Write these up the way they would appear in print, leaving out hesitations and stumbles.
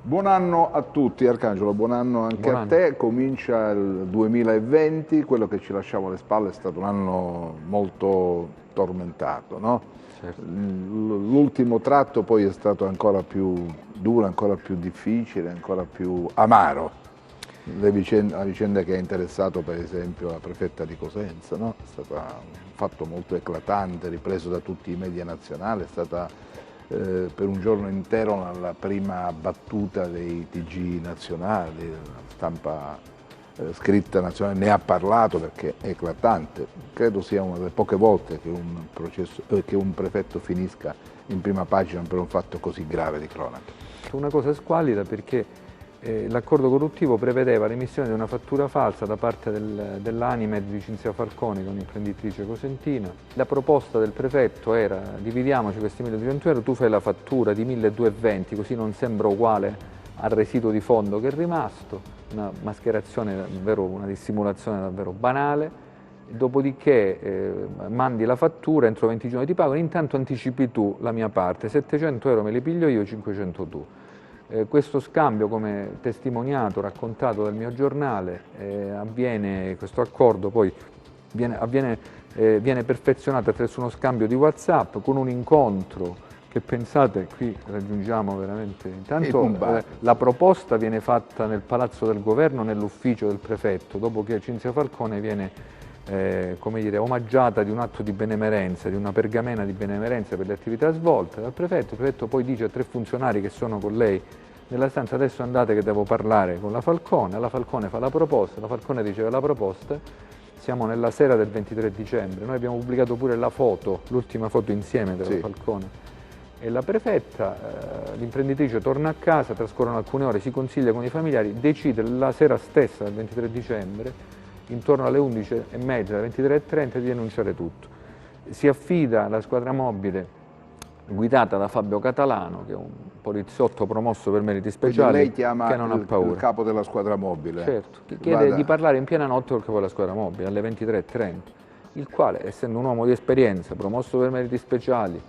Buon anno a tutti, Arcangelo, buon anno anche a te. Comincia il 2020, quello che ci lasciamo alle spalle è stato un anno molto tormentato, no? Certo. L'ultimo tratto poi è stato ancora più duro, ancora più difficile, ancora più amaro. La vicenda che ha interessato per esempio la prefetta di Cosenza, no? È stato un fatto molto eclatante, ripreso da tutti i media nazionali, è stata per un giorno intero la prima battuta dei TG nazionali, la stampa scritta nazionale ne ha parlato perché è eclatante. Credo sia una delle poche volte che un prefetto finisca in prima pagina per un fatto così grave di cronaca. Una cosa squallida perché l'accordo corruttivo prevedeva l'emissione di una fattura falsa da parte dell'Animed di Cinzia Falcone, che è un'imprenditrice cosentina. La proposta del prefetto era: dividiamoci questi 1.200 euro, tu fai la fattura di 1.220, così non sembra uguale al residuo di fondo che è rimasto. Una mascherazione davvero, una dissimulazione davvero banale. Dopodiché mandi la fattura, entro 20 giorni ti pago, intanto anticipi tu la mia parte, 700 euro me li piglio io, 500 tu. Questo scambio, come testimoniato, raccontato dal mio giornale, questo accordo poi viene perfezionato attraverso uno scambio di WhatsApp con un incontro che, pensate, qui raggiungiamo veramente. Intanto la proposta viene fatta nel Palazzo del Governo, nell'ufficio del prefetto, dopo che Cinzia Falcone viene come dire, omaggiata di un atto di benemerenza, di una pergamena di benemerenza per le attività svolte dal prefetto. Il prefetto poi dice a 3 funzionari che sono con lei nella stanza: adesso andate che devo parlare con la Falcone. La Falcone fa la proposta, la Falcone riceve la proposta. Siamo nella sera del 23 dicembre, noi abbiamo pubblicato pure la foto, l'ultima foto insieme della Falcone e la prefetta. L'imprenditrice torna a casa, trascorrono alcune ore, si consiglia con i familiari, decide la sera stessa del 23 dicembre, intorno alle 11:30, alle 23:30, di denunciare tutto. Si affida alla squadra mobile guidata da Fabio Catalano, che è un poliziotto promosso per meriti speciali. Quindi lei chiama che non ha paura. Il capo della squadra mobile? Certo, che chiede di parlare in piena notte col capo della squadra mobile alle 23:30, il quale, essendo un uomo di esperienza, promosso per meriti speciali,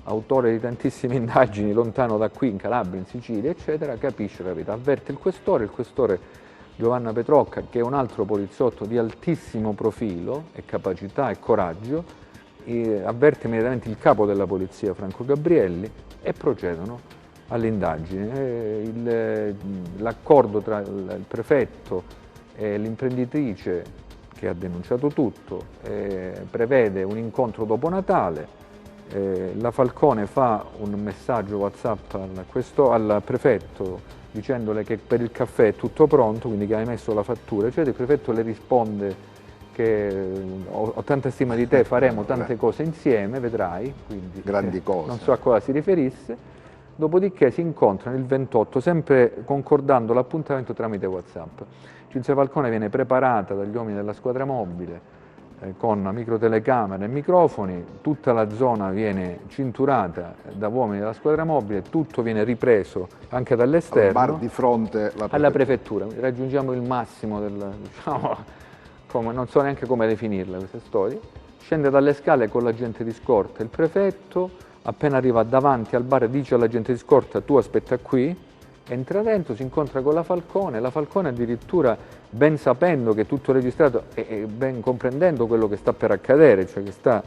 autore di tantissime indagini lontano da qui, in Calabria, in Sicilia, eccetera, capisce la verità. Avverte il questore Giovanna Petrocca, che è un altro poliziotto di altissimo profilo e capacità e coraggio, avverte immediatamente il capo della polizia, Franco Gabrielli, e procedono all'indagine. L'accordo tra il prefetto e l'imprenditrice, che ha denunciato tutto, prevede un incontro dopo Natale. La Falcone fa un messaggio WhatsApp al prefetto dicendole che per il caffè è tutto pronto, quindi che hai messo la fattura, cioè il prefetto le risponde che ho tanta stima di te, faremo tante cose insieme, vedrai, quindi grandi cose. Non so a cosa si riferisse. Dopodiché si incontrano il 28, sempre concordando l'appuntamento tramite WhatsApp. Cinzia Falcone viene preparata dagli uomini della squadra mobile con microtelecamere e microfoni, tutta la zona viene cinturata da uomini della squadra mobile, tutto viene ripreso anche dall'esterno. Al bar di fronte alla prefettura. Raggiungiamo il massimo non so neanche come definirla questa storia. Scende dalle scale con l'agente di scorta, il prefetto appena arriva davanti al bar dice all'agente di scorta: tu aspetta qui. Entra dentro, si incontra con la Falcone addirittura, ben sapendo che è tutto registrato e ben comprendendo quello che sta per accadere, cioè che sta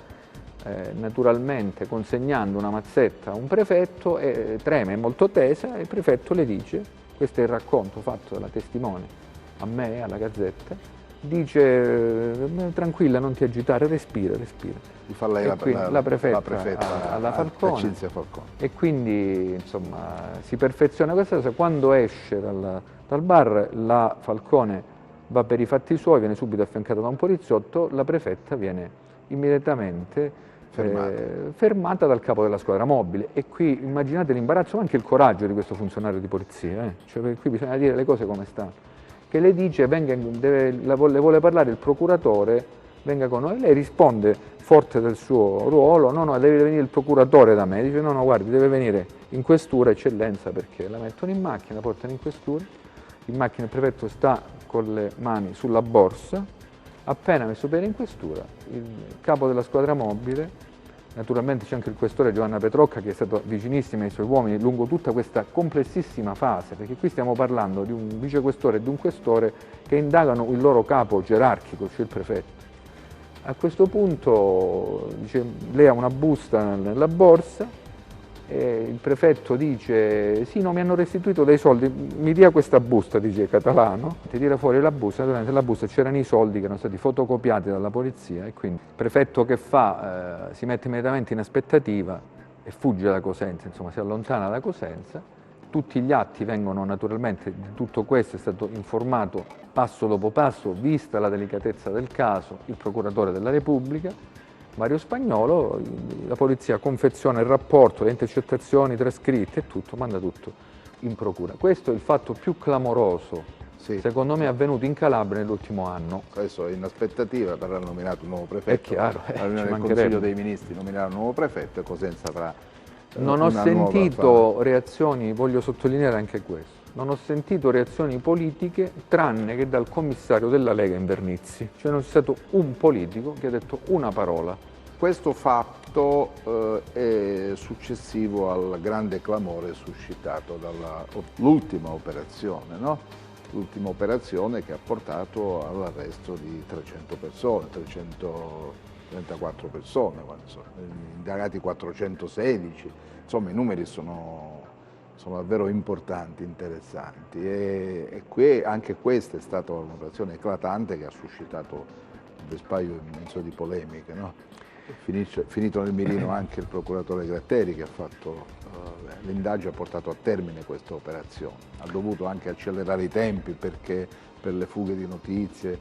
naturalmente consegnando una mazzetta a un prefetto, e trema, è molto tesa, e il prefetto le dice, questo è il racconto fatto dalla testimone a me, alla Gazzetta, dice: tranquilla, non ti agitare, respira. Di far lei la prefetta alla Falcone. Cinzia Falcone. E quindi insomma si perfeziona questa cosa. Quando esce dal bar, la Falcone va per i fatti suoi, viene subito affiancata da un poliziotto, la prefetta viene immediatamente fermata dal capo della squadra mobile. E qui immaginate l'imbarazzo, ma anche il coraggio di questo funzionario di polizia, cioè qui bisogna dire le cose come stanno, che le dice: le vuole parlare il procuratore, venga con noi. Lei risponde, forte del suo ruolo: no, deve venire il procuratore da me. Dice: no, guardi, deve venire in questura, eccellenza, perché la mettono in macchina, la portano in questura. In macchina il prefetto sta con le mani sulla borsa. Appena messo bene in questura, il capo della squadra mobile Naturalmente c'è anche il questore Giovanna Petrocca che è stato vicinissimo ai suoi uomini lungo tutta questa complessissima fase, perché qui stiamo parlando di un vicequestore e di un questore che indagano il loro capo gerarchico, cioè il prefetto. A questo punto dice, lei ha una busta nella borsa e il prefetto dice sì, no, mi hanno restituito dei soldi, mi dia questa busta, dice Catalano, ti tira fuori la busta, naturalmente nella busta c'erano i soldi che erano stati fotocopiati dalla polizia e quindi il prefetto che fa? Si mette immediatamente in aspettativa e fugge da Cosenza, insomma si allontana da Cosenza, tutti gli atti vengono naturalmente, di tutto questo è stato informato passo dopo passo, vista la delicatezza del caso, il procuratore della Repubblica, Mario Spagnolo, la polizia confeziona il rapporto, le intercettazioni trascritte e tutto, manda tutto in procura. Questo è il fatto più clamoroso, sì, secondo me, avvenuto in Calabria nell'ultimo anno. Adesso è in aspettativa, verrà nominato un nuovo prefetto. È chiaro, la riunione del Consiglio dei Ministri nominerà un nuovo prefetto e Cosenza avrà non ho sentito reazioni, voglio sottolineare anche questo, non ho sentito reazioni politiche tranne che dal commissario della Lega Invernizzi, cioè non c'è stato un politico che ha detto una parola. Questo fatto è successivo al grande clamore suscitato dall'ultima operazione, no? L'ultima operazione che ha portato all'arresto di 300 persone, 334 persone, indagati 416, insomma i numeri sono davvero importanti, interessanti e qui anche questa è stata un'operazione eclatante che ha suscitato un vespaio immenso di polemiche, no? Finito nel mirino anche il procuratore Gratteri che ha fatto l'indagine, ha portato a termine questa operazione, ha dovuto anche accelerare i tempi perché per le fughe di notizie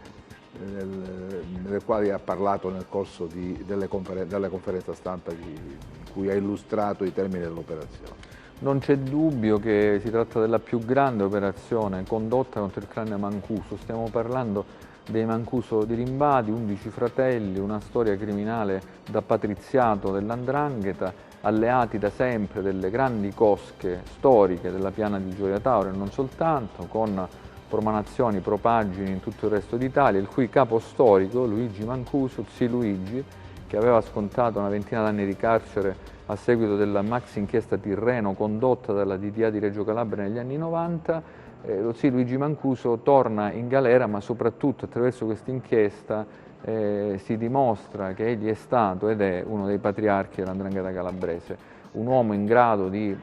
nelle quali ha parlato nel corso della conferenza stampa in cui ha illustrato i termini dell'operazione. Non c'è dubbio che si tratta della più grande operazione condotta contro il clan Mancuso, stiamo parlando dei Mancuso di Rimbadi, 11 fratelli, una storia criminale da patriziato dell''ndrangheta, alleati da sempre delle grandi cosche storiche della piana di Gioia Tauro e non soltanto, con promanazioni, propagini in tutto il resto d'Italia, il cui capo storico, Luigi Mancuso, Zi Luigi, che aveva scontato una ventina d'anni di carcere a seguito della maxi inchiesta Tirreno condotta dalla DDA di Reggio Calabria negli anni 90, lo Zi Luigi Mancuso torna in galera, ma soprattutto attraverso questa inchiesta si dimostra che egli è stato ed è uno dei patriarchi dell''ndrangheta calabrese, un uomo in grado di,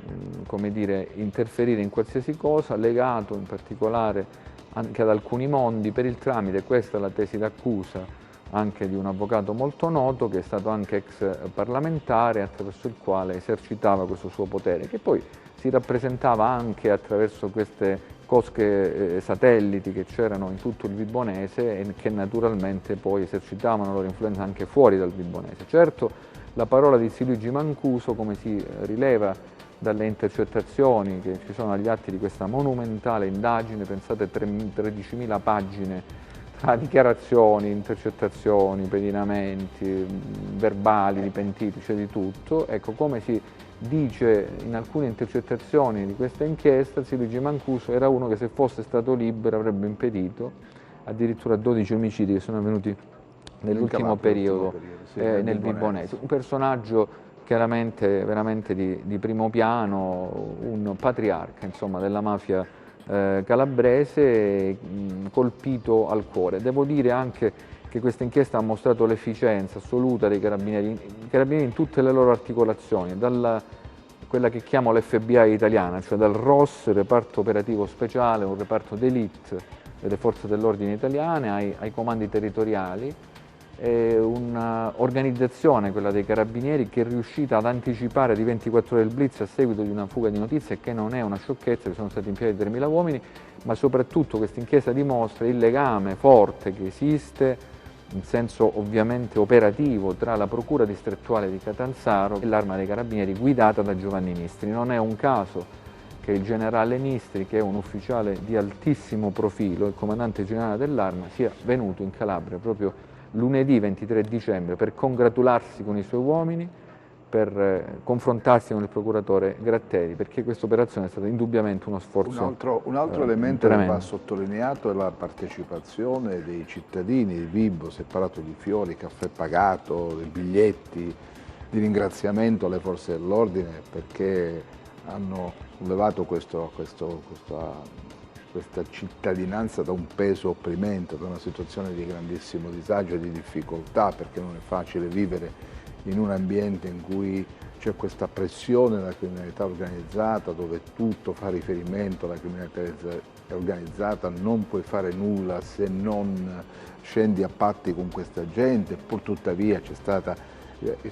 come dire, interferire in qualsiasi cosa, legato in particolare anche ad alcuni mondi per il tramite, questa è la tesi d'accusa, anche di un avvocato molto noto che è stato anche ex parlamentare, attraverso il quale esercitava questo suo potere, che poi si rappresentava anche attraverso queste cosche satelliti che c'erano in tutto il Vibonese e che naturalmente poi esercitavano la loro influenza anche fuori dal Vibonese. Certo, la parola di Zi Luigi Mancuso, come si rileva dalle intercettazioni che ci sono agli atti di questa monumentale indagine, pensate 13.000 pagine tra dichiarazioni, intercettazioni, pedinamenti, verbali di pentiti, c'è di tutto. Ecco, come si dice in alcune intercettazioni di questa inchiesta, Zi Luigi Mancuso era uno che se fosse stato libero avrebbe impedito addirittura 12 omicidi che sono avvenuti nell'ultimo periodo sì, nel Vibonese. Un personaggio chiaramente veramente di primo piano, un patriarca insomma, della mafia calabrese, colpito al cuore. Devo dire anche che questa inchiesta ha mostrato l'efficienza assoluta dei carabinieri, i carabinieri in tutte le loro articolazioni, quella che chiamo l'FBI italiana, cioè dal ROS, reparto operativo speciale, un reparto d'élite delle forze dell'ordine italiane, ai comandi territoriali, un'organizzazione, quella dei carabinieri, che è riuscita ad anticipare di 24 ore il blitz a seguito di una fuga di notizie, che non è una sciocchezza, che sono stati impiegati 3.000 uomini, ma soprattutto questa inchiesta dimostra il legame forte che esiste, in senso ovviamente operativo, tra la Procura distrettuale di Catanzaro e l'Arma dei Carabinieri guidata da Giovanni Nistri. Non è un caso che il generale Nistri, che è un ufficiale di altissimo profilo, il comandante generale dell'Arma, sia venuto in Calabria proprio lunedì 23 dicembre per congratularsi con i suoi uomini, per confrontarsi con il procuratore Gratteri, perché questa operazione è stata indubbiamente uno sforzo. Un altro elemento che va sottolineato è la partecipazione dei cittadini di Vibo, si è parlato di fiori, caffè pagato, dei biglietti, di ringraziamento alle forze dell'ordine perché hanno sollevato questa cittadinanza da un peso opprimente, da una situazione di grandissimo disagio e di difficoltà, perché non è facile vivere in un ambiente in cui c'è questa pressione della criminalità organizzata, dove tutto fa riferimento alla criminalità organizzata, non puoi fare nulla se non scendi a patti con questa gente, pur tuttavia ci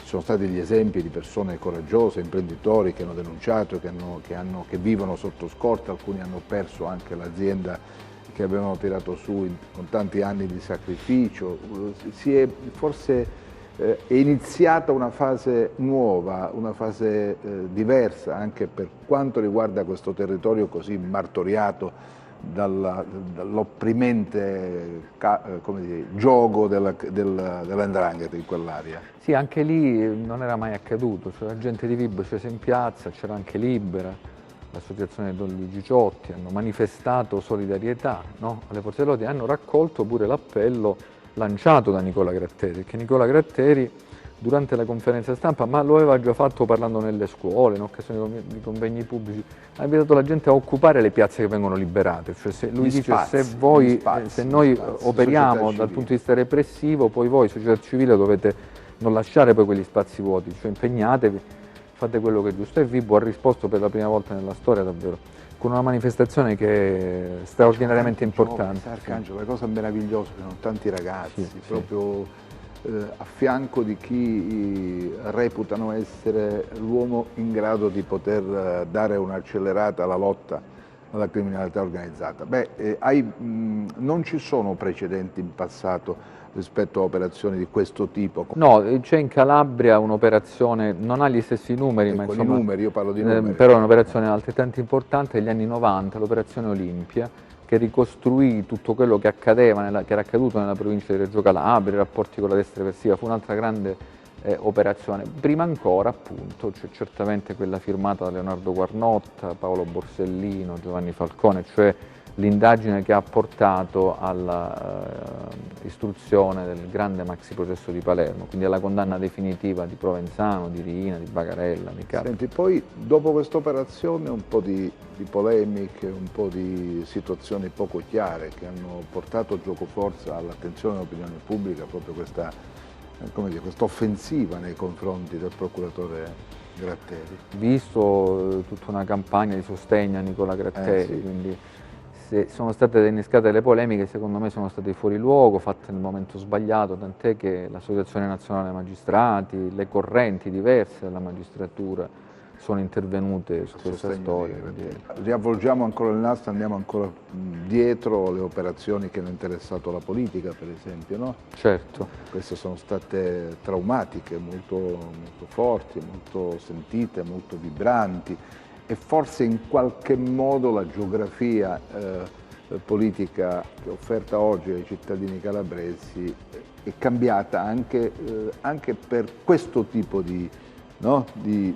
sono stati gli esempi di persone coraggiose, imprenditori che hanno denunciato, che vivono sotto scorta, alcuni hanno perso anche l'azienda che avevano tirato su con tanti anni di sacrificio. È iniziata una fase nuova, una fase diversa anche per quanto riguarda questo territorio così martoriato dall'opprimente giogo dell''ndrangheta in quell'area. Sì, anche lì non era mai accaduto, cioè, la gente di Vibo scese in piazza, c'era anche Libera, l'associazione Don Giciotti, hanno manifestato solidarietà, no? Alle forze dell'ordine, hanno raccolto pure l'appello lanciato da Nicola Gratteri, perché Nicola Gratteri durante la conferenza stampa, ma lo aveva già fatto parlando nelle scuole, in occasione di convegni pubblici, ha invitato la gente a occupare le piazze che vengono liberate, cioè lui dice se noi operiamo dal punto di vista repressivo, poi voi società civile dovete non lasciare poi quegli spazi vuoti, cioè impegnatevi, fate quello che è giusto. E Vibo ha risposto per la prima volta nella storia davvero con una manifestazione che è straordinariamente importante. Arcangelo, la cosa meravigliosa, sono tanti ragazzi, proprio a fianco di chi reputano essere l'uomo in grado di poter dare un'accelerata alla lotta alla criminalità organizzata. Non ci sono precedenti in passato rispetto a operazioni di questo tipo? No, c'è in Calabria un'operazione, non ha gli stessi numeri, ma insomma, io parlo di numeri. Però è un'operazione altrettanto importante degli anni 90, l'operazione Olimpia, che ricostruì tutto quello che accadeva, che era accaduto nella provincia di Reggio Calabria, i rapporti con la destra eversiva, fu un'altra grande operazione. Prima ancora, appunto, c'è certamente quella firmata da Leonardo Guarnotta, Paolo Borsellino, Giovanni Falcone, cioè l'indagine che ha portato all'istruzione del grande maxi processo di Palermo, quindi alla condanna definitiva di Provenzano, di Riina, di Bagarella, di Capri. Senti, poi dopo questa operazione un po' di polemiche, un po' di situazioni poco chiare che hanno portato giocoforza all'attenzione dell'opinione pubblica, proprio questa offensiva nei confronti del procuratore Gratteri. Visto tutta una campagna di sostegno a Nicola Gratteri, quindi sono state innescate delle polemiche, secondo me sono state fuori luogo, fatte nel momento sbagliato, tant'è che l'Associazione Nazionale Magistrati, le correnti diverse della magistratura sono intervenute su questa storia. Riavvolgiamo ancora il nastro, andiamo ancora dietro le operazioni che hanno interessato la politica, per esempio, no? Certo. Queste sono state traumatiche, molto, molto forti, molto sentite, molto vibranti. E forse in qualche modo la geografia politica che è offerta oggi ai cittadini calabresi è cambiata anche per questo tipo di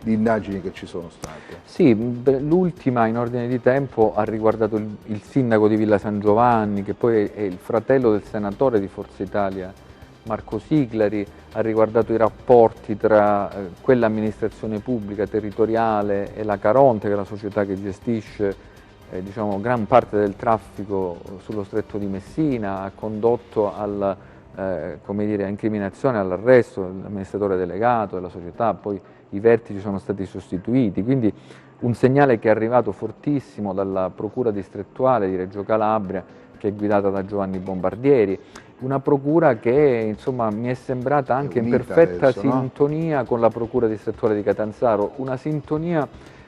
indagini che ci sono state. Sì, l'ultima in ordine di tempo ha riguardato il sindaco di Villa San Giovanni, che poi è il fratello del senatore di Forza Italia Marco Siglari, ha riguardato i rapporti tra quell'amministrazione pubblica territoriale e la Caronte, che è la società che gestisce diciamo, gran parte del traffico sullo stretto di Messina, ha condotto a incriminazione, all'arresto dell'amministratore delegato della società, poi i vertici sono stati sostituiti, quindi un segnale che è arrivato fortissimo dalla Procura distrettuale di Reggio Calabria, che è guidata da Giovanni Bombardieri, una procura che insomma mi è sembrata anche in perfetta sintonia con la Procura distrettuale di Catanzaro, una sintonia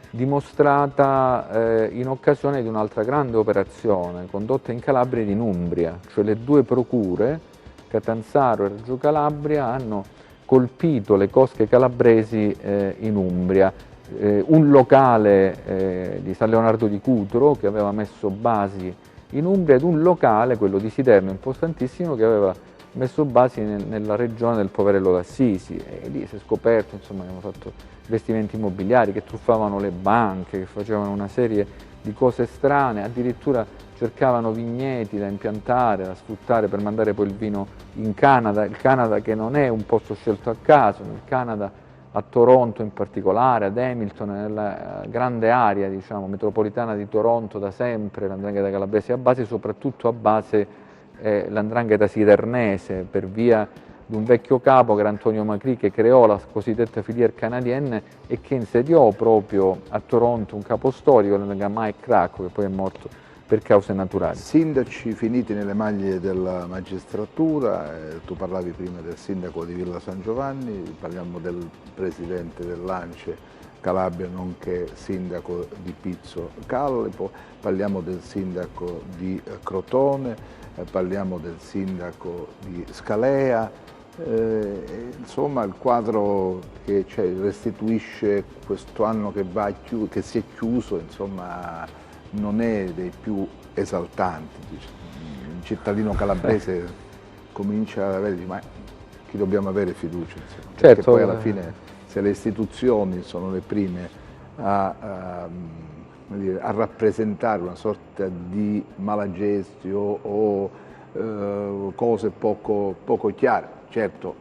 dimostrata in occasione di un'altra grande operazione condotta in Calabria ed in Umbria, cioè le due procure, Catanzaro e Reggio Calabria, hanno colpito le cosche calabresi in Umbria. Un locale di San Leonardo di Cutro che aveva messo basi in Umbria ed un locale, quello di Siderno, importantissimo, che aveva messo basi nella regione del Poverello d'Assisi, e lì si è scoperto insomma, che avevano fatto investimenti immobiliari, che truffavano le banche, che facevano una serie di cose strane, addirittura cercavano vigneti da impiantare, da sfruttare per mandare poi il vino in Canada, il Canada che non è un posto scelto a caso, nel Canada a Toronto in particolare, ad Hamilton, nella grande area, diciamo, metropolitana di Toronto da sempre, l''ndrangheta calabrese a base, soprattutto a base l''ndrangheta sidernese, per via di un vecchio capo che era Antonio Macri, che creò la cosiddetta filière canadienne e che insediò proprio a Toronto un capo storico, Mike Cracco, che poi è morto per cause naturali. Sindaci finiti nelle maglie della magistratura, tu parlavi prima del sindaco di Villa San Giovanni, parliamo del presidente dell'ANCE Calabria, nonché sindaco di Pizzo Callipo, parliamo del sindaco di Crotone, parliamo del sindaco di Scalea, insomma il quadro che restituisce questo anno che si è chiuso, insomma, non è dei più esaltanti. Un cittadino calabrese comincia ad avere, ma chi dobbiamo avere fiducia? Insomma, certo, perché poi alla fine se le istituzioni sono le prime a rappresentare una sorta di malagestio o cose poco chiare, certo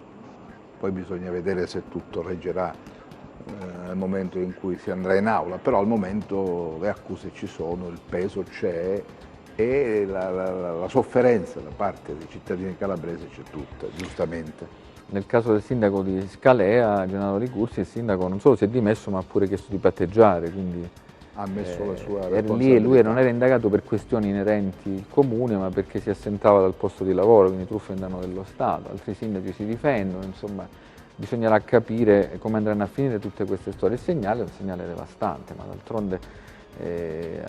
poi bisogna vedere se tutto reggerà nel momento in cui si andrà in aula, però al momento le accuse ci sono, il peso c'è e la sofferenza da parte dei cittadini calabresi c'è tutta, giustamente. Nel caso del sindaco di Scalea, Gennaro Licursi, il sindaco non solo si è dimesso ma ha pure chiesto di patteggiare, quindi ha messo la sua responsabilità. Lì lui non era indagato per questioni inerenti al comune, ma perché si assentava dal posto di lavoro, quindi truffa in danno dello Stato. Altri sindaci si difendono, insomma bisognerà capire come andranno a finire tutte queste storie. Il segnale è un segnale devastante, ma d'altronde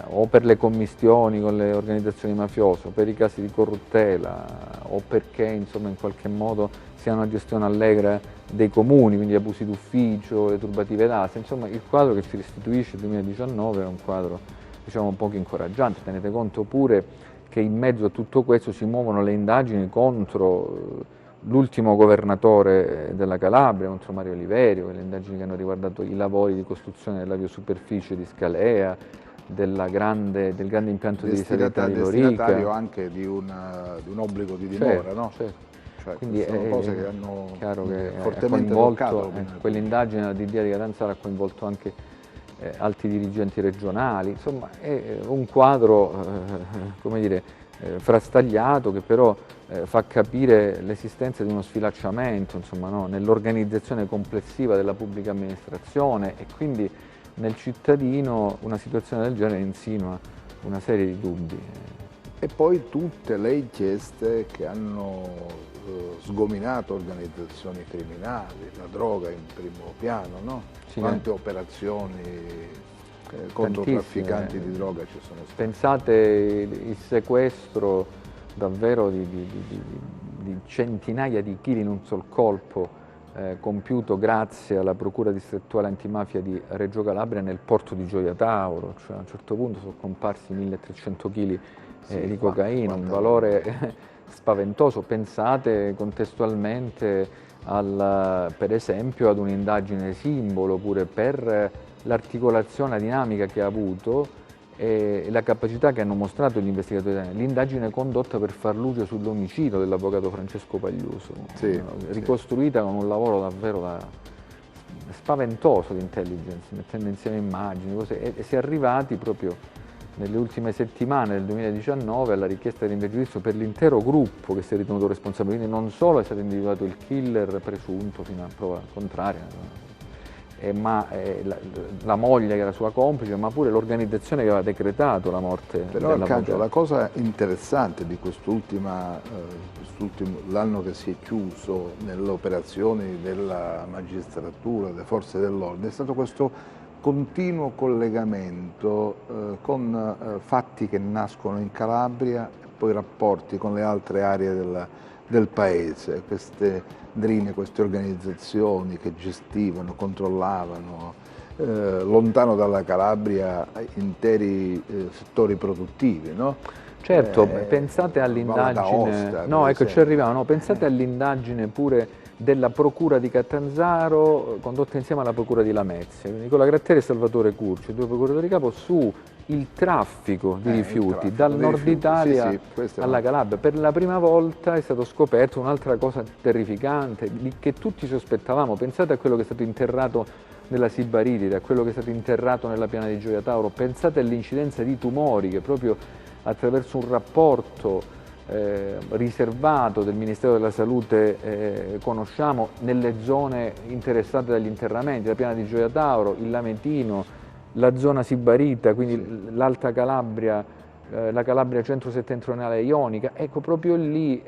o per le commistioni con le organizzazioni mafiose, o per i casi di corruttela, o perché insomma in qualche modo sia una gestione allegra dei comuni, quindi abusi d'ufficio, le turbative d'asta, insomma il quadro che ci restituisce il 2019 è un quadro, diciamo, poco incoraggiante. Tenete conto pure che in mezzo a tutto questo si muovono le indagini contro l'ultimo governatore della Calabria, contro Mario Oliverio, le indagini che hanno riguardato i lavori di costruzione dell'aviosuperficie di Scalea, del grande impianto di risalita di Lorica. Destinatario anche di un obbligo di dimora, certo, no? Certo. Cioè, quindi sono cose che hanno fortemente toccato. Quell'indagine della DDA di Catanzaro ha coinvolto anche alti dirigenti regionali, insomma è un quadro come dire, frastagliato, che però fa capire l'esistenza di uno sfilacciamento, insomma, no? Nell'organizzazione complessiva della pubblica amministrazione, e quindi nel cittadino una situazione del genere insinua una serie di dubbi. E poi tutte le inchieste che hanno sgominato organizzazioni criminali, la droga in primo piano, no? Sì, quante operazioni contro trafficanti di droga ci sono state? Pensate il sequestro davvero di centinaia di chili in un sol colpo, compiuto grazie alla Procura distrettuale antimafia di Reggio Calabria nel porto di Gioia Tauro, cioè a un certo punto sono comparsi 1300 kg di cocaina, un valore spaventoso. Pensate contestualmente per esempio ad un'indagine simbolo pure per l'articolazione, la dinamica che ha avuto e la capacità che hanno mostrato gli investigatori italiani, l'indagine condotta per far luce sull'omicidio dell'avvocato Francesco Pagliuso, ricostruita con un lavoro davvero spaventoso di intelligence, mettendo insieme immagini, cose, e si è arrivati proprio nelle ultime settimane del 2019 alla richiesta di rinvio a giudizio per l'intero gruppo che si è ritenuto responsabile, quindi non solo è stato individuato il killer presunto fino a prova contraria, ma la moglie che era sua complice, ma pure l'organizzazione che aveva decretato la morte dell'avvocato. Però Arcangelo, la cosa interessante di l'anno che si è chiuso nelle operazioni della magistratura, delle forze dell'ordine, è stato questo continuo collegamento con fatti che nascono in Calabria e poi rapporti con le altre aree del paese, queste drine, queste organizzazioni che gestivano, controllavano lontano dalla Calabria interi settori produttivi, no? Certo, pensate all'indagine, no, ecco, ci arriviamo, no, pensate all'indagine pure della Procura di Catanzaro condotta insieme alla Procura di Lamezia, quindi con la Gratteri e Salvatore Curcio, 2 procuratori capo, su il traffico di rifiuti dal nord Italia alla Calabria. Per la prima volta è stato scoperto un'altra cosa terrificante, che tutti sospettavamo. Pensate a quello che è stato interrato nella Sibaritide, a quello che è stato interrato nella Piana di Gioia Tauro, pensate all'incidenza di tumori che proprio attraverso un rapporto riservato del Ministero della Salute conosciamo nelle zone interessate dagli interramenti, la Piana di Gioia Tauro, il Lamentino, la zona sibarita, quindi l'Alta Calabria, la Calabria centro-settentrionale ionica, ecco proprio lì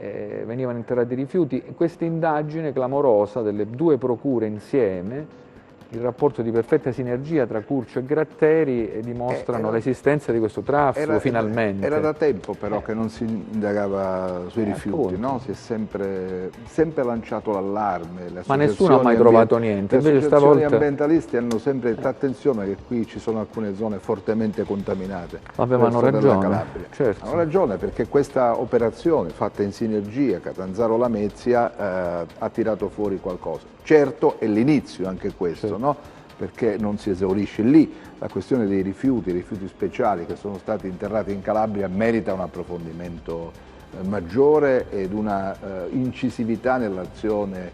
venivano interrati rifiuti. Questa indagine clamorosa delle 2 procure insieme, il rapporto di perfetta sinergia tra Curcio e Gratteri dimostrano l'esistenza di questo traffico finalmente. Era da tempo però che non si indagava sui rifiuti, no? Si è sempre lanciato l'allarme. Ma nessuno ha mai trovato niente. Le associazioni ambientalisti hanno sempre detto attenzione che qui ci sono alcune zone fortemente contaminate. Vabbè, ma hanno ragione. Certo. Hanno ragione perché questa operazione fatta in sinergia Catanzaro-Lamezia ha tirato fuori qualcosa. Certo è l'inizio anche questo, certo. No? Perché non si esaurisce lì. La questione dei rifiuti speciali che sono stati interrati in Calabria merita un approfondimento maggiore ed una incisività nell'azione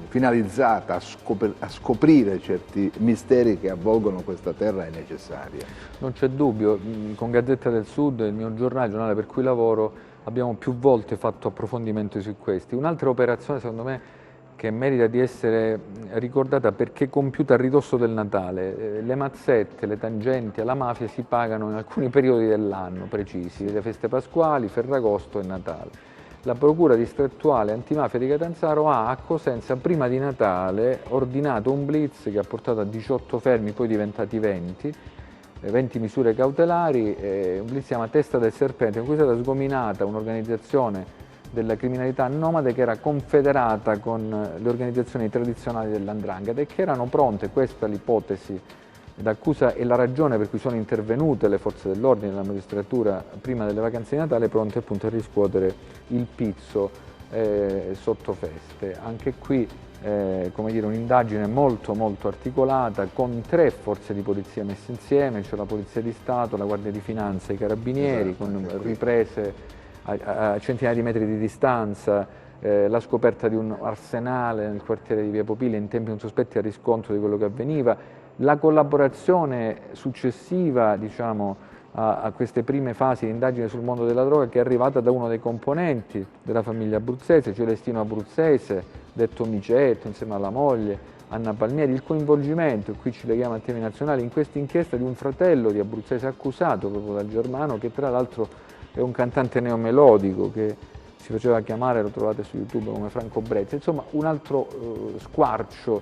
finalizzata a scoprire certi misteri che avvolgono questa terra è necessaria. Non c'è dubbio, con Gazzetta del Sud, il mio giornale, il giornale per cui lavoro, abbiamo più volte fatto approfondimenti su questi. Un'altra operazione secondo me che merita di essere ricordata perché compiuta a ridosso del Natale. Le mazzette, le tangenti alla mafia si pagano in alcuni periodi dell'anno precisi, le feste pasquali, Ferragosto e Natale. La Procura distrettuale antimafia di Catanzaro ha a Cosenza prima di Natale ordinato un blitz che ha portato a 18 fermi, poi diventati 20 misure cautelari, un blitz si chiama Testa del Serpente, in cui è stata sgominata un'organizzazizione della criminalità nomade che era confederata con le organizzazioni tradizionali dell''ndrangheta e che erano pronte, questa è l'ipotesi d'accusa e la ragione per cui sono intervenute le forze dell'ordine e la magistratura prima delle vacanze di Natale, pronte appunto a riscuotere il pizzo sotto feste. Anche qui come dire, un'indagine molto articolata con 3 forze di polizia messe insieme, cioè la Polizia di Stato, la Guardia di Finanza e i Carabinieri, esatto, con riprese a centinaia di metri di distanza, la scoperta di un arsenale nel quartiere di Via Popilla in tempi non sospetti a riscontro di quello che avveniva, la collaborazione successiva diciamo, a queste prime fasi di indagine sul mondo della droga che è arrivata da uno dei componenti della famiglia abruzzese, Celestino Abruzzese, detto Micetto, insieme alla moglie, Anna Palmieri, il coinvolgimento, e qui ci leghiamo a temi nazionali, in questa inchiesta di un fratello di Abruzzese accusato proprio da Germano, che tra l'altro è un cantante neomelodico che si faceva chiamare, lo trovate su YouTube, come Franco Brezza. Insomma, un altro squarcio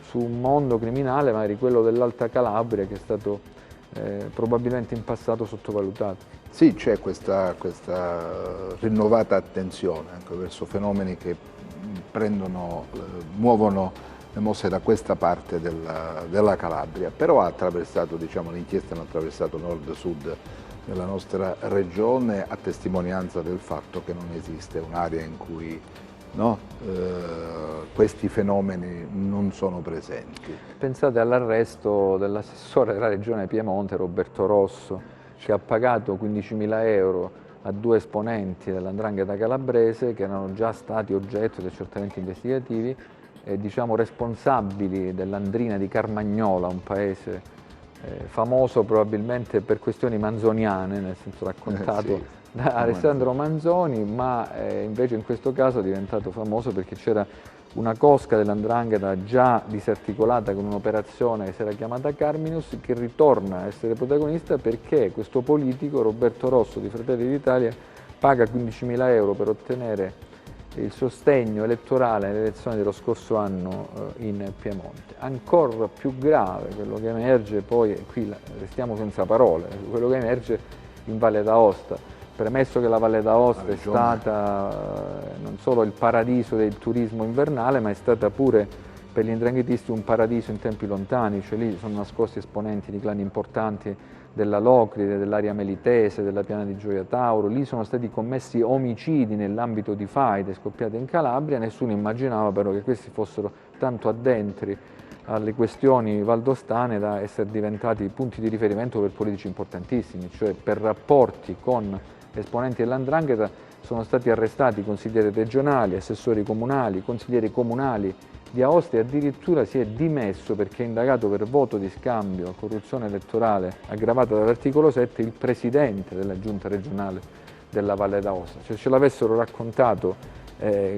su un mondo criminale, magari quello dell'Alta Calabria, che è stato probabilmente in passato sottovalutato. Sì, c'è questa rinnovata attenzione anche verso fenomeni che muovono le mosse da questa parte della Calabria, però ha attraversato, diciamo, l'inchiesta hanno attraversato nord-sud nella nostra regione, a testimonianza del fatto che non esiste un'area in cui questi fenomeni non sono presenti. Pensate all'arresto dell'assessore della regione Piemonte, Roberto Rosso, che ha pagato 15.000 euro a 2 esponenti dell''ndrangheta calabrese che erano già stati oggetto di accertamenti investigativi, diciamo responsabili dell'Andrina di Carmagnola, un paese famoso probabilmente per questioni manzoniane, nel senso raccontato sì, da Alessandro Manzoni, ma invece in questo caso è diventato famoso perché c'era una cosca dell''ndrangheta già disarticolata con un'operazione che si era chiamata Carminus, che ritorna a essere protagonista perché questo politico, Roberto Rosso di Fratelli d'Italia, paga 15.000 euro per ottenere il sostegno elettorale alle elezioni dello scorso anno in Piemonte. Ancora più grave quello che emerge, poi qui restiamo senza parole, quello che emerge in Valle d'Aosta, premesso che la Valle d'Aosta è stata non solo il paradiso del turismo invernale, ma è stata pure per gli 'ndranghetisti un paradiso in tempi lontani, cioè lì sono nascosti esponenti di clan importanti della Locride, dell'area melitese, della piana di Gioia Tauro. Lì sono stati commessi omicidi nell'ambito di faide scoppiate in Calabria. Nessuno immaginava però che questi fossero tanto addentri alle questioni valdostane da essere diventati punti di riferimento per politici importantissimi, cioè per rapporti con esponenti dell''ndrangheta sono stati arrestati consiglieri regionali, assessori comunali, consiglieri comunali di Aosta, e addirittura si è dimesso perché è indagato per voto di scambio a corruzione elettorale aggravata dall'articolo 7 il presidente della giunta regionale della Valle d'Aosta. Cioè, ce l'avessero raccontato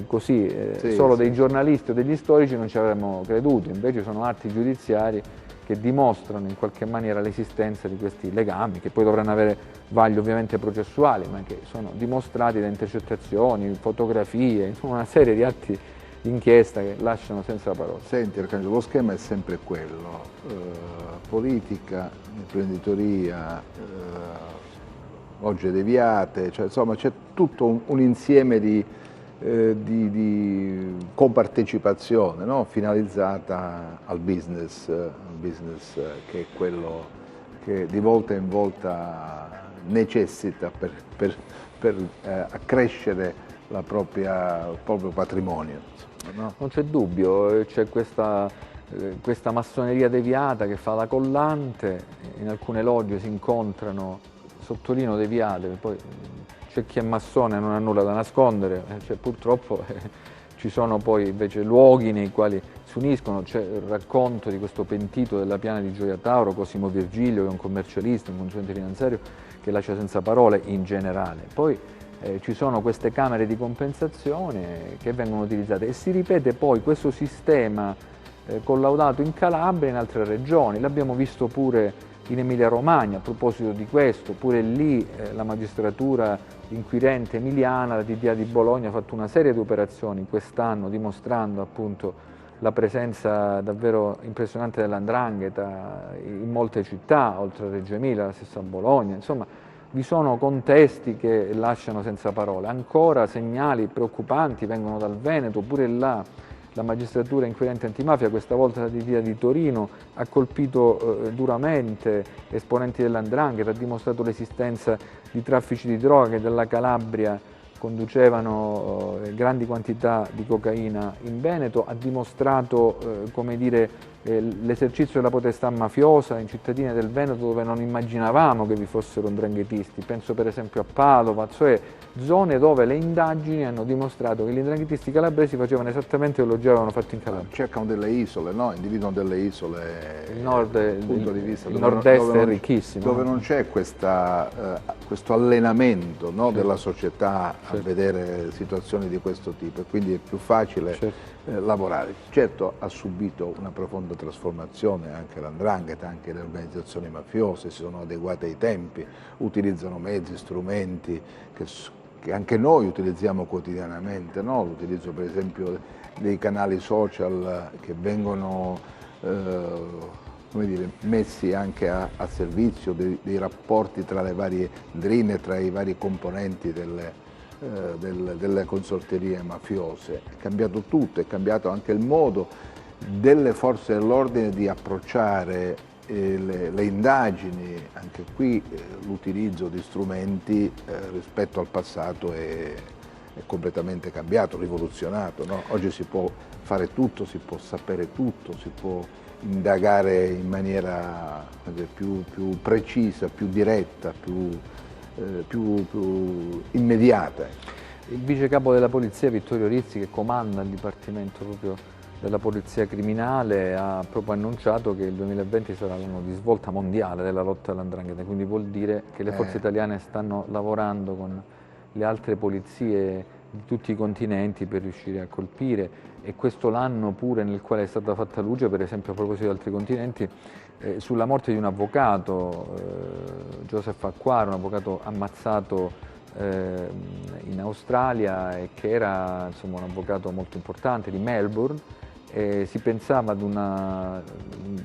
così solo dei giornalisti o degli storici non ci avremmo creduto, invece sono atti giudiziari che dimostrano in qualche maniera l'esistenza di questi legami, che poi dovranno avere vaglio ovviamente processuali, ma che sono dimostrati da intercettazioni, fotografie, insomma una serie di atti di inchiesta che lasciano senza parole. Senti Arcangelo, lo schema è sempre quello, politica, imprenditoria, logge deviate, cioè, insomma c'è tutto un insieme di compartecipazione, no? Finalizzata al business che è quello che di volta in volta necessita per accrescere il proprio patrimonio. No? Non c'è dubbio, c'è questa massoneria deviata che fa la collante, in alcune logge si incontrano, sottolineo deviate, poi c'è chi è massone e non ha nulla da nascondere, cioè, purtroppo ci sono poi invece luoghi nei quali si uniscono. C'è il racconto di questo pentito della piana di Gioia Tauro, Cosimo Virgilio, che è un commercialista, un consulente finanziario, che lascia senza parole in generale. Poi ci sono queste camere di compensazione che vengono utilizzate e si ripete poi questo sistema collaudato in Calabria e in altre regioni. L'abbiamo visto pure in Emilia-Romagna. A proposito di questo, pure lì la magistratura inquirente emiliana, la DDA di Bologna, ha fatto una serie di operazioni quest'anno dimostrando appunto la presenza davvero impressionante dell''ndrangheta in molte città, oltre a Reggio Emilia, la stessa Bologna, insomma vi sono contesti che lasciano senza parole. Ancora segnali preoccupanti vengono dal Veneto, pure là la magistratura inquirente antimafia, questa volta la DDA di Torino, ha colpito duramente esponenti dell''ndrangheta, ha dimostrato l'esistenza di traffici di droga che dalla Calabria conducevano grandi quantità di cocaina in Veneto, ha dimostrato come dire, l'esercizio della potestà mafiosa in cittadine del Veneto dove non immaginavamo che vi fossero 'ndranghetisti, penso per esempio a Padova, cioè zone dove le indagini hanno dimostrato che gli 'ndranghetisti calabresi facevano esattamente quello che già avevano fatto in Calabria. Cercano delle isole, no? Individuano delle isole, il nord-est è ricchissimo. Dove non c'è questo allenamento, no? Della società a vedere situazioni di questo tipo, e quindi è più facile lavorare. Certo ha subito una profonda trasformazione anche l''ndrangheta, anche le organizzazioni mafiose, si sono adeguate ai tempi, utilizzano mezzi, strumenti che anche noi utilizziamo quotidianamente, no? L'utilizzo per esempio dei canali social che vengono come dire, messi anche a servizio dei rapporti tra le varie drine, tra i vari componenti delle consorterie mafiose. È cambiato tutto, è cambiato anche il modo delle forze dell'ordine di approcciare le indagini. Anche qui l'utilizzo di strumenti rispetto al passato è completamente cambiato, rivoluzionato, no? Oggi si può fare tutto, si può sapere tutto, si può indagare in maniera più precisa, più diretta, più immediata. Il vice capo della polizia Vittorio Rizzi, che comanda il dipartimento proprio della polizia criminale, ha proprio annunciato che il 2020 sarà l'anno di svolta mondiale della lotta all''ndrangheta, quindi vuol dire che le forze italiane stanno lavorando con le altre polizie di tutti i continenti per riuscire a colpire, e questo l'anno pure nel quale è stata fatta luce, per esempio a proposito di altri continenti, sulla morte di un avvocato, Joseph Acquaro, un avvocato ammazzato in Australia, e che era insomma un avvocato molto importante di Melbourne. Si pensava ad una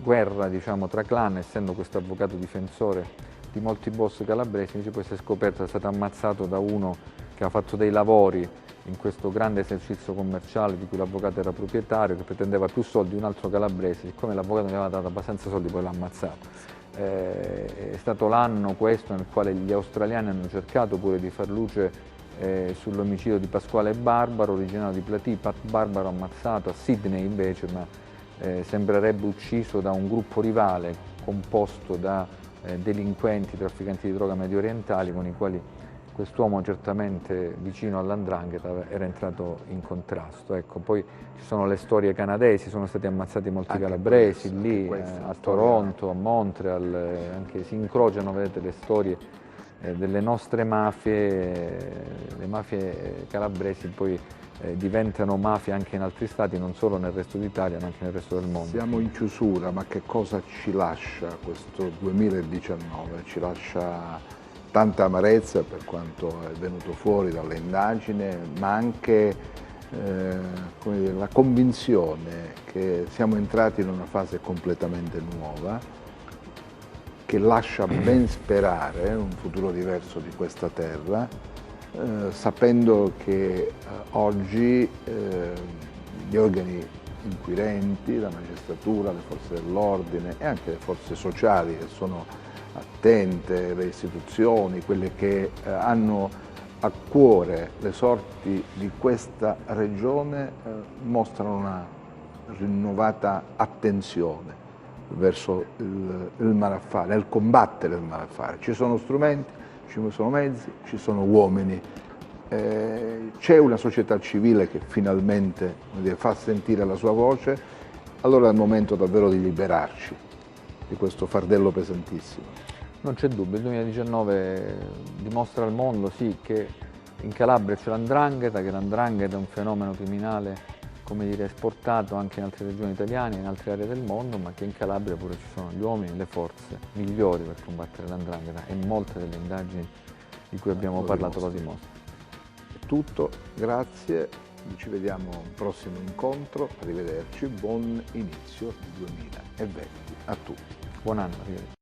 guerra, diciamo, tra clan, essendo questo avvocato difensore di molti boss calabresi, invece poi si è scoperto che è stato ammazzato da uno che ha fatto dei lavori in questo grande esercizio commerciale di cui l'avvocato era proprietario, che pretendeva più soldi di un altro calabrese. Siccome l'avvocato non gli aveva dato abbastanza soldi, poi l'ha ammazzato. È stato l'anno questo nel quale gli australiani hanno cercato pure di far luce sull'omicidio di Pasquale Barbaro, originario di Platì. Pat Barbaro ammazzato a Sydney invece, ma sembrerebbe ucciso da un gruppo rivale composto da delinquenti, trafficanti di droga medio orientali, con i quali quest'uomo certamente vicino all''ndrangheta era entrato in contrasto. Ecco, poi ci sono le storie canadesi, sono stati ammazzati molti Anche calabresi questo, lì, a Toronto, a Montreal, anche si incrociano, vedete, le storie delle nostre mafie, le mafie calabresi poi diventano mafie anche in altri stati, non solo nel resto d'Italia ma anche nel resto del mondo. Siamo in chiusura, ma che cosa ci lascia questo 2019? Ci lascia tanta amarezza per quanto è venuto fuori dall'indagine, ma anche come dire, la convinzione che siamo entrati in una fase completamente nuova, che lascia ben sperare un futuro diverso di questa terra, sapendo che oggi gli organi inquirenti, la magistratura, le forze dell'ordine e anche le forze sociali che sono attente, le istituzioni, quelle che hanno a cuore le sorti di questa regione, mostrano una rinnovata attenzione verso il malaffare, nel combattere il malaffare. Ci sono strumenti, ci sono mezzi, ci sono uomini. C'è una società civile che finalmente fa sentire la sua voce, allora è il momento davvero di liberarci di questo fardello pesantissimo. Non c'è dubbio, il 2019 dimostra al mondo sì che in Calabria c'è l''ndrangheta, che l''ndrangheta è un fenomeno criminale, come dire, esportato anche in altre regioni italiane, in altre aree del mondo, ma che in Calabria pure ci sono gli uomini e le forze migliori per combattere l''ndrangheta, e molte delle indagini di cui abbiamo parlato lo dimostrano. È tutto, grazie, ci vediamo al prossimo incontro, arrivederci, buon inizio 2020 a tutti. Buon anno, arrivederci.